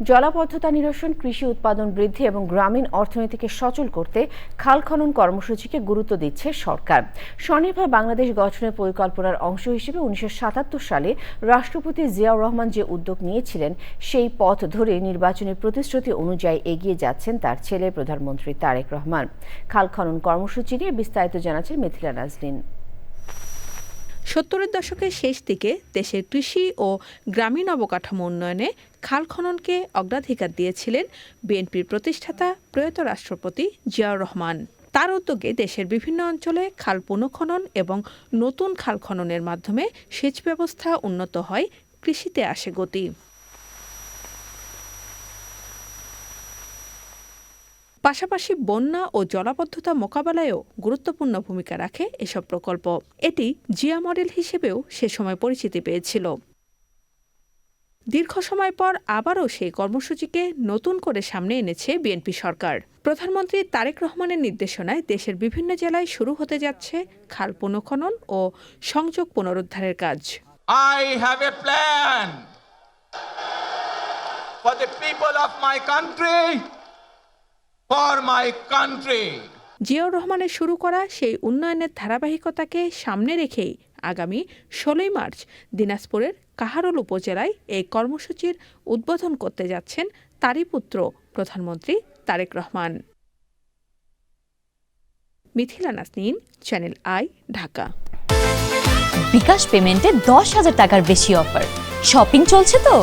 জলাবদ্ধতা নিরসন, কৃষি উৎপাদন বৃদ্ধি এবং গ্রামীণ অর্থনীতিকে সচল করতে খাল খনন কর্মসূচিকে গুরুত্ব দিচ্ছে সরকার। স্বনির্ভর বাংলাদেশ গঠনের পরিকল্পনার অংশ হিসেবে 1977 সালে রাষ্ট্রপতি জিয়াউর রহমান যে উদ্যোগ নিয়েছিলেন, সেই পথ ধরে নির্বাচনী প্রতিশ্রুতি অনুযায়ী এগিয়ে যাচ্ছেন তার ছেলে প্রধানমন্ত্রী তারেক রহমান। খাল খনন কর্মসূচি নিয়ে বিস্তারিত জানাচ্ছেন মিথিলা নাজনীন। 70-এর দশকের শেষ দিকে দেশের কৃষি ও গ্রামীণ অবকাঠামো উন্নয়নে খাল খননকে অগ্রাধিকার দিয়েছিলেন বিএনপির প্রতিষ্ঠাতা প্রয়াত রাষ্ট্রপতি জিয়াউর রহমান। তার উদ্যোগে দেশের বিভিন্ন অঞ্চলে খাল পুনঃখনন এবং নতুন খাল খননের মাধ্যমে সেচ ব্যবস্থা উন্নত হয়, কৃষিতে আসে গতি। পাশাপাশি বন্যা ও জলাবদ্ধতা মোকাবেলায়ও গুরুত্বপূর্ণ ভূমিকা রাখে এসব প্রকল্প। এটি জিয়া মডেল হিসেবেও সে সময় পরিচিতি পেয়েছিল। দীর্ঘ সময় পর আবারও সেই কর্মসূচিকে নতুন করে সামনে এনেছে বিএনপি সরকার। প্রধানমন্ত্রী তারেক রহমানের নির্দেশনায় দেশের বিভিন্ন জেলায় শুরু হতে যাচ্ছে খাল পুনঃখনন ও সংযোগ পুনরুদ্ধারের কাজ। I have a plan for the people of my country. For my country. Ziaur রহমানের শুরু করা সেই উন্নয়নের ধারাবাহিকতাকে সামনে রেখেই আগামী 16 মার্চ দিনাজপুরের কাহারোল উপজেলায় এই কর্মসূচির উদ্বোধন করতে যাচ্ছেন তারই পুত্র প্রধানমন্ত্রী তারেক রহমান। Mithila Nazneen, channel I, Dhaka. বিকাশ পেমেন্টে 10,000 টাকার বেশি অফার। শপিং চলছে তো।